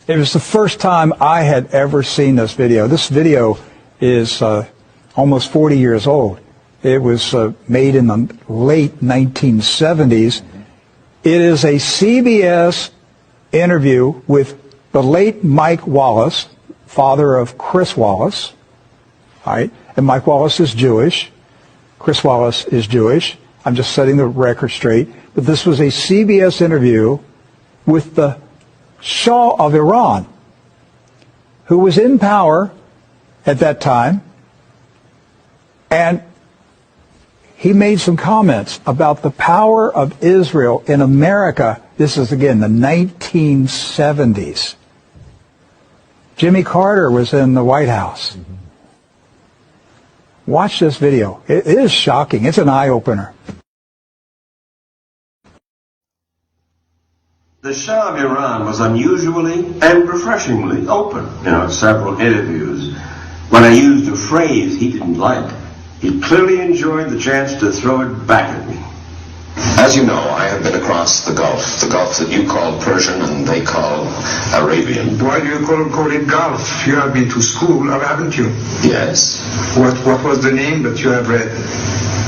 It was the first time I had ever seen this video. This video is almost 40 years old. It was made in the late 1970s. It is a CBS interview with the late Mike Wallace, father of Chris Wallace, right? And Mike Wallace is Jewish. Chris Wallace is Jewish. I'm just setting the record straight. But this was a CBS interview with the Shah of Iran, who was in power at that time, and he made some comments about the power of Israel in America. This is, again, the 1970s. Jimmy Carter was in the White House. Watch this video. It is shocking. It's an eye-opener. The Shah of Iran was unusually and refreshingly open in several interviews. When I used a phrase he didn't like, he clearly enjoyed the chance to throw it back at me. As you know, I have been across the Gulf that you call Persian and they call Arabian. Why do you call it Gulf? You have been to school, or haven't you? Yes. What was the name that you have read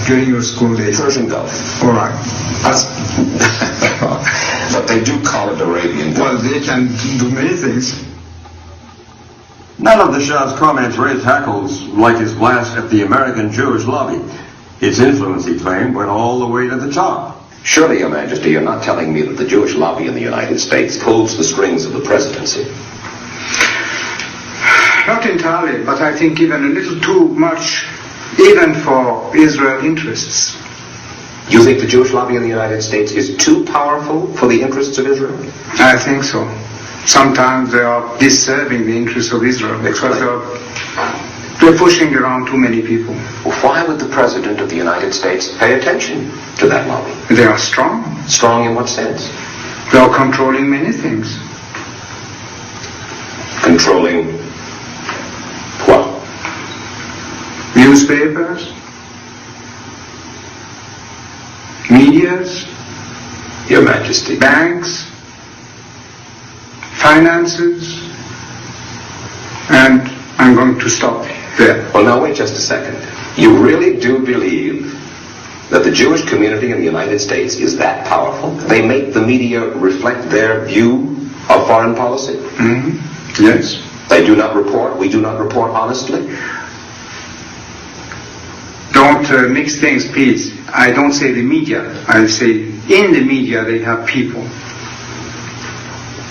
during your school days? Persian Gulf. All right. But they do call it Arabian Gulf. Well, they can do many things. None of the Shah's comments raised hackles like his blast at the American Jewish lobby. Its influence, he claimed, went all the way to the top. Surely, Your Majesty, you're not telling me that the Jewish lobby in the United States pulls the strings of the presidency? Not entirely, but I think even a little too much, even for Israel interests. You think the Jewish lobby in the United States is too powerful for the interests of Israel? I think so. Sometimes they are disserving the interests of Israel because they're pushing around too many people. Why would the President of the United States pay attention to that lobby? They are strong. Strong in what sense? They are controlling many things. Controlling what? Newspapers, medias, Your Majesty. banks, finances, and I'm going to stop there. Well, now wait just a second. You really do believe that the Jewish community in the United States is that powerful? They make the media reflect their view of foreign policy? Mm-hmm. Yes. They do not report, we do not report honestly? Don't mix things, please. I don't say the media. I say in the media they have people.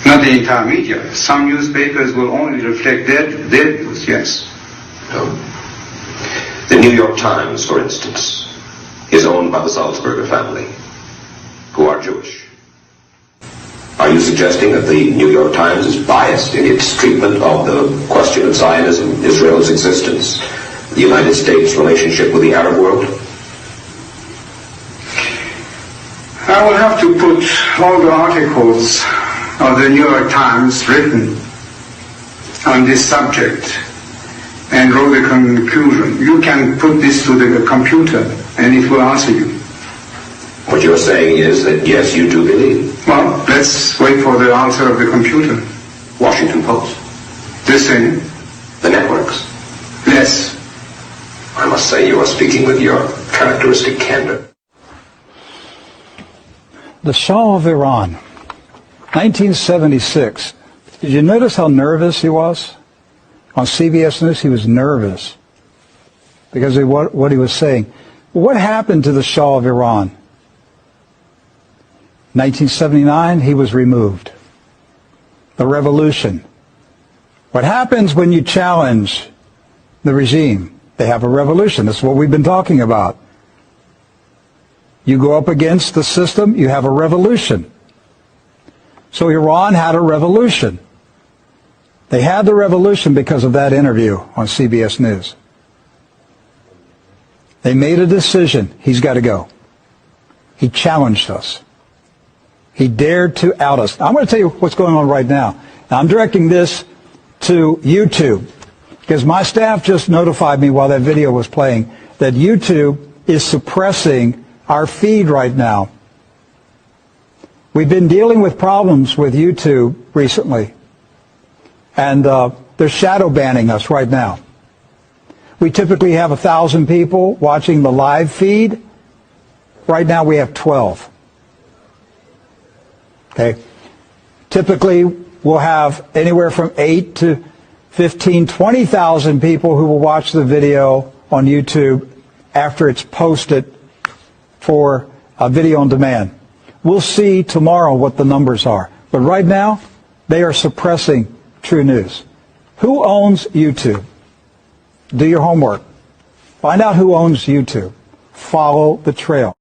Not the entire media. Some newspapers will only reflect their views, yes. No. The New York Times, for instance, is owned by the Sulzberger family, who are Jewish. Are you suggesting that the New York Times is biased in its treatment of the question of Zionism, Israel's existence, the United States' relationship with the Arab world? I will have to put all the articles of the New York Times written on this subject and draw the conclusion. You can put this to the computer and it will answer you. What you're saying is that, yes, you do believe. Well, let's wait for the answer of the computer. Washington Post. The same? The networks. Yes. I must say you are speaking with your characteristic candor. The Shah of Iran, 1976. Did you notice how nervous he was? On CBS News, he was nervous because of what he was saying. What happened to the Shah of Iran? 1979, he was removed. The revolution. What happens when you challenge the regime? They have a revolution. That's what we've been talking about. You go up against the system, you have a revolution. So Iran had a revolution. They had the revolution because of that interview on CBS News. They made a decision. He's got to go. He challenged us. He dared to out us. I'm going to tell you what's going on right now. Now, I'm directing this to YouTube because my staff just notified me while that video was playing that YouTube is suppressing our feed right now. We've been dealing with problems with YouTube recently. And they're shadow banning us right now. We typically have 1,000 people watching the live feed. Right now we have 12. Okay. Typically we'll have anywhere from 8 to 15, 20,000 people who will watch the video on YouTube after it's posted for a video on demand. We'll see tomorrow what the numbers are. But right now, they are suppressing True News. Who owns YouTube? Do your homework. Find out who owns YouTube. Follow the trail.